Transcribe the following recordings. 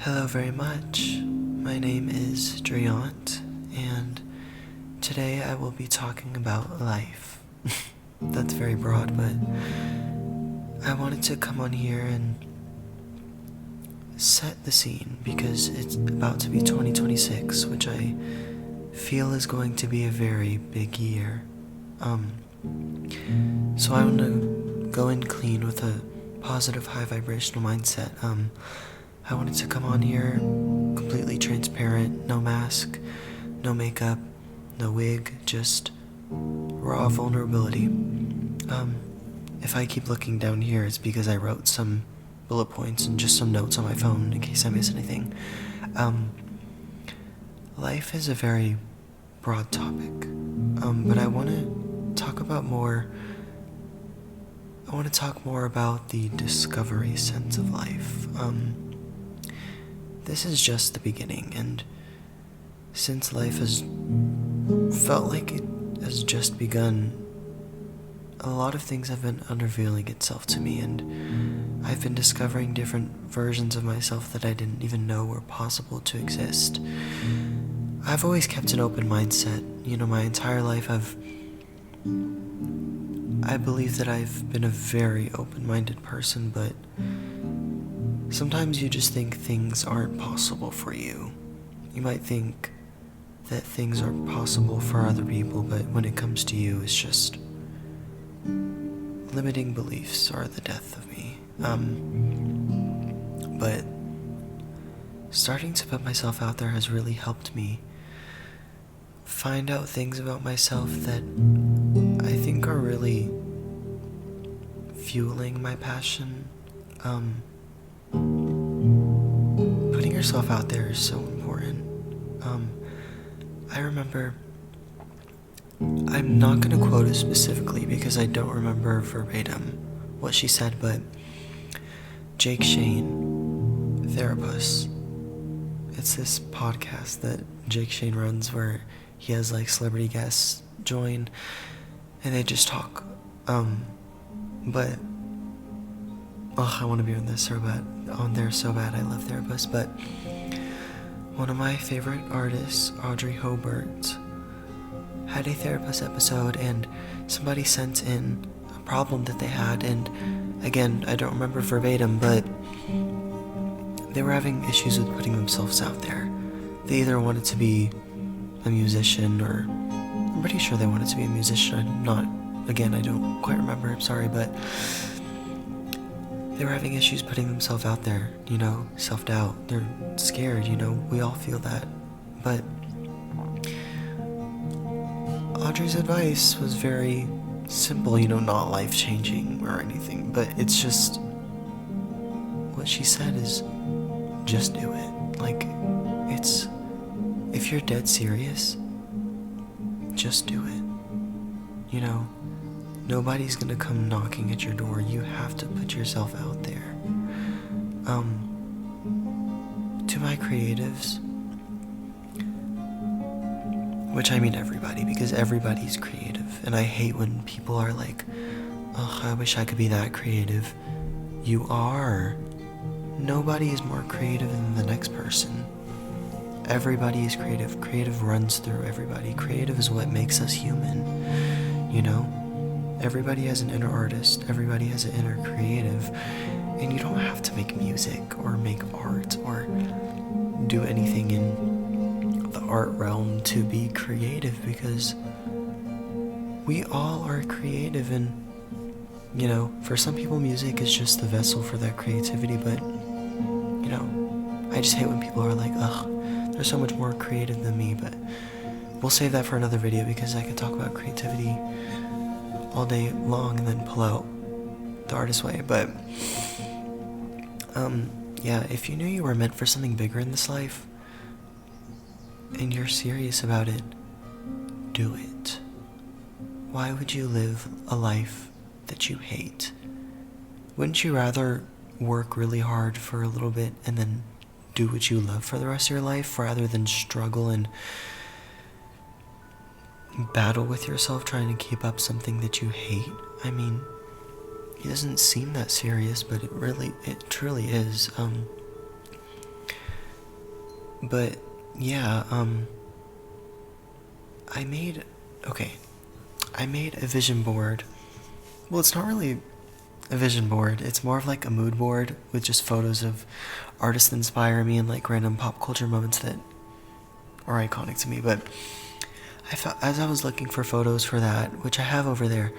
Hello very much. My name is Driant, and today I will be talking about life. That's very broad, but I wanted to come on here and set the scene because it's about to be 2026, which I feel is going to be a very big year. So I want to go in clean with a positive, high vibrational mindset. I wanted to come on here completely transparent, no mask, no makeup, no wig, just raw vulnerability. If I keep looking down here, it's because I wrote some bullet points and just some notes on my phone in case I miss anything. Life is a very broad topic, but I want to talk more about the discovery sense of life. This is just the beginning, and since life has felt like it has just begun, a lot of things have been unrevealing itself to me, and I've been discovering different versions of myself that I didn't even know were possible to exist. I've always kept an open mindset. My entire life I believe that I've been a very open-minded person, but sometimes you just think things aren't possible for you. You might think that things are possible for other people, but when it comes to you, it's just limiting beliefs are the death of me. But starting to put myself out there has really helped me find out things about myself that I think are really fueling my passion. Putting yourself out there is so important. I remember, I'm not going to quote it specifically because I don't remember verbatim what she said, but Jake Shane, Therapist, it's this podcast that Jake Shane runs where he has celebrity guests join and they just talk. But I want to be on there so bad. I love Therapists. But one of my favorite artists, Audrey Hobart, had a therapist episode, and somebody sent in a problem that they had, and again, I don't remember verbatim, but they were having issues with putting themselves out there. They either wanted to be a musician, or I'm pretty sure they wanted to be a musician. I don't quite remember, I'm sorry, but they were having issues putting themselves out there, self-doubt. They're scared, we all feel that. But Audrey's advice was very simple, not life-changing or anything, but it's just, what she said is, just do it. If you're dead serious, just do it. Nobody's gonna come knocking at your door. You have to put yourself out there. To my creatives, which I mean everybody, because everybody's creative, and I hate when people are like, I wish I could be that creative. You are. Nobody is more creative than the next person. Everybody is creative. Creative runs through everybody. Creative is what makes us human, Everybody has an inner artist, everybody has an inner creative, and you don't have to make music or make art or do anything in the art realm to be creative, because we all are creative, and for some people music is just the vessel for that creativity, but I just hate when people are like, they're so much more creative than me. But we'll save that for another video, because I could talk about creativity all day long and then pull out the artist way. But if you knew you were meant for something bigger in this life and you're serious about it, do it. Why would you live a life that you hate? Wouldn't you rather work really hard for a little bit and then do what you love for the rest of your life, rather than struggle and battle with yourself trying to keep up something that you hate? I mean, it doesn't seem that serious, but it truly is. But yeah, I made a vision board. Well, it's not really a vision board. It's more of like a mood board with just photos of artists that inspire me and like random pop culture moments that are iconic to me. But as I was looking for photos for that, which I have over there,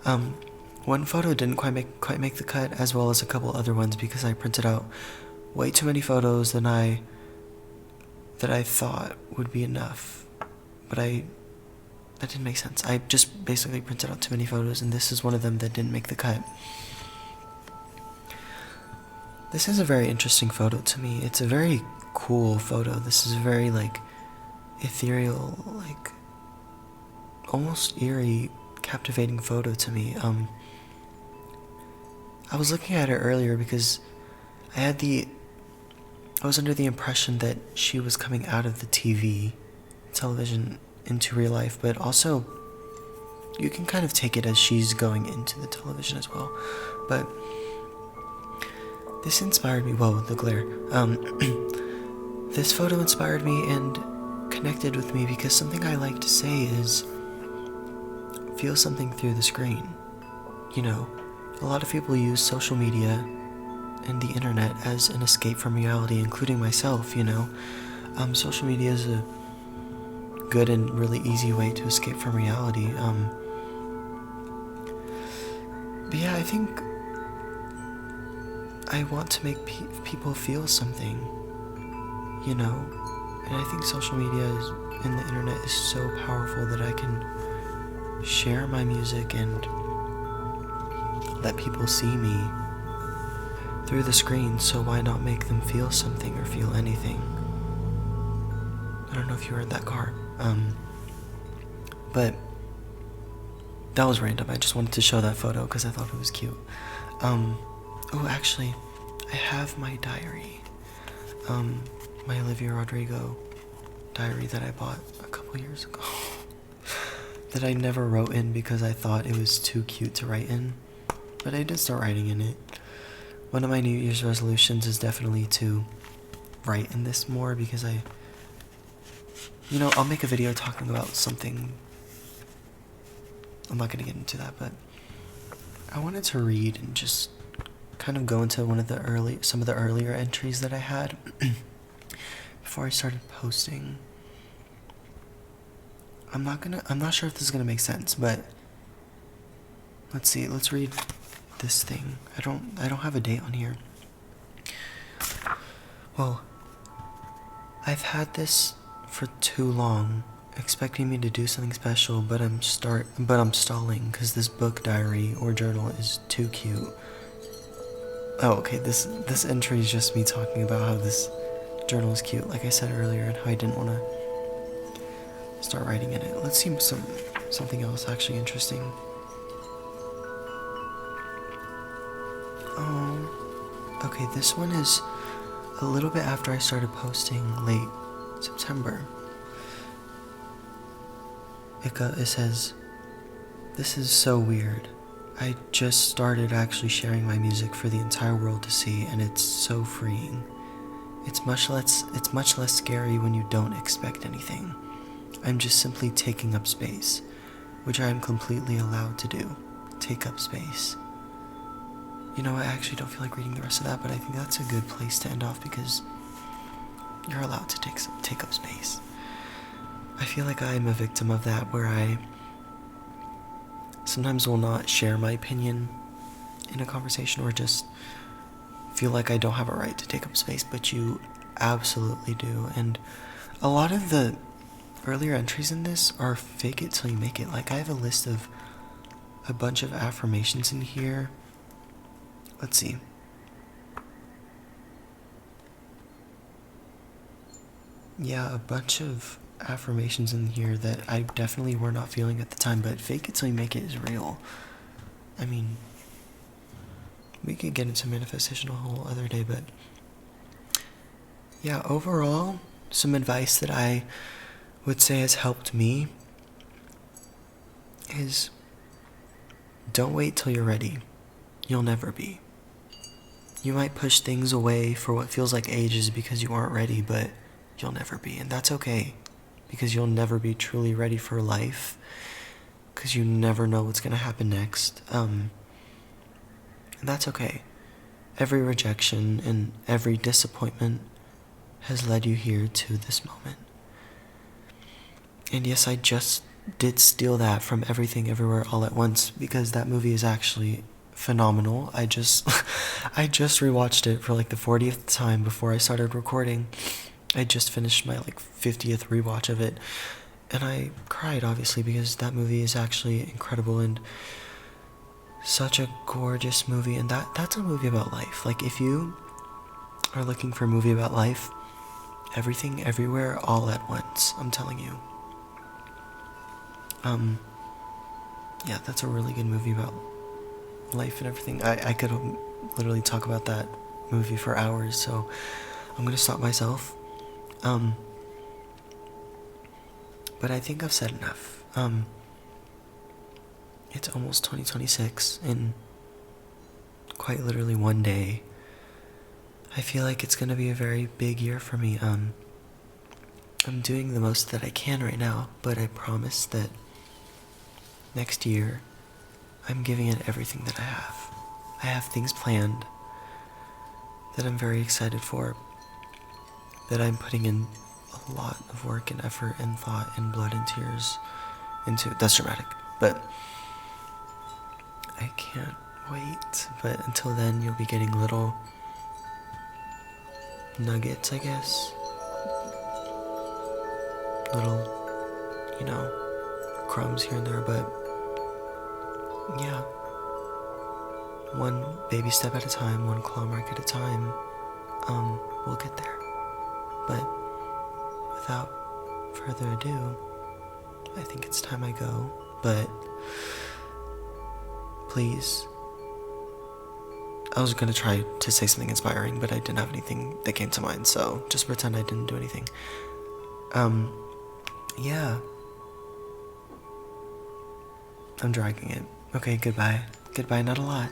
one photo didn't quite make the cut, as well as a couple other ones, because I printed out way too many photos that I thought would be enough. But that didn't make sense. I just basically printed out too many photos, and this is one of them that didn't make the cut. This is a very interesting photo to me. It's a very cool photo. This is a very, like, ethereal, like, almost eerie, captivating photo to me. I was looking at it earlier because I was under the impression that she was coming out of the television into real life, but also you can kind of take it as she's going into the television as well. But this inspired me, whoa, the glare. This photo inspired me and connected with me because something I like to say is feel something through the screen. You know, a lot of people use social media and the internet as an escape from reality, including myself, you know. Social media is a good and really easy way to escape from reality. But yeah, I think I want to make people feel something, you know. And I think social media and the internet is so powerful that I can share my music and let people see me through the screen, so why not make them feel something or feel anything? I don't know if you heard that car. But that was random. I just wanted to show that photo because I thought it was cute. Oh, actually, I have my diary. My Olivia Rodrigo diary that I bought a couple years ago. That I never wrote in because I thought it was too cute to write in. But I did start writing in it. One of my New Year's resolutions is definitely to write in this more because I'll make a video talking about something. I'm not going to get into that, but I wanted to read and just kind of go into some of the earlier entries that I had before I started posting. I'm not sure if this is going to make sense, but let's see. Let's read this thing. I don't have a date on here. Well, I've had this for too long, expecting me to do something special, but I'm stalling because this book diary or journal is too cute. Oh, okay, this entry is just me talking about how this journal is cute, like I said earlier, and how I didn't want to start writing in it. Let's see something else actually interesting. Okay, this one is a little bit after I started posting, late September. It says, "This is so weird. I just started actually sharing my music for the entire world to see, and it's so freeing. It's much less scary when you don't expect anything. I'm just simply taking up space, which I am completely allowed to do. Take up space." I actually don't feel like reading the rest of that, but I think that's a good place to end off because you're allowed to take up space. I feel like I'm a victim of that, where I sometimes will not share my opinion in a conversation or just feel like I don't have a right to take up space, but you absolutely do. And a lot of the earlier entries in this are fake it till you make it. Like, I have a list of a bunch of affirmations in here. Let's see. Yeah, a bunch of affirmations in here that I definitely were not feeling at the time, but fake it till you make it is real. I mean, we could get into manifestation a whole other day, but yeah, overall, some advice that I would say has helped me is don't wait till you're ready. You'll never be. You might push things away for what feels like ages because you aren't ready, but you'll never be. And that's okay, because you'll never be truly ready for life, because you never know what's going to happen next. And that's okay. Every rejection and every disappointment has led you here to this moment. And yes, I just did steal that from Everything Everywhere All at Once, because that movie is actually phenomenal. I just rewatched it for like the 40th time before I started recording. I just finished my like 50th rewatch of it, and I cried, obviously, because that movie is actually incredible and such a gorgeous movie. And that's a movie about life. Like, if you are looking for a movie about life, Everything Everywhere All at Once, I'm telling you. Yeah, that's a really good movie about life and everything. I could literally talk about that movie for hours, so I'm gonna stop myself. But I think I've said enough. It's almost 2026, and quite literally one day, I feel like it's gonna be a very big year for me. I'm doing the most that I can right now, but I promise that next year, I'm giving it everything that I have. I have things planned that I'm very excited for, that I'm putting in a lot of work and effort and thought and blood and tears into. That's dramatic, but I can't wait. But until then, you'll be getting little nuggets, I guess. Little, crumbs here and there, but yeah. One baby step at a time, one claw mark at a time, we'll get there. But without further ado, I think it's time I go. But please, I was gonna try to say something inspiring, but I didn't have anything that came to mind, so just pretend I didn't do anything. Yeah. I'm dragging it. Okay, goodbye. Goodbye, not a lot.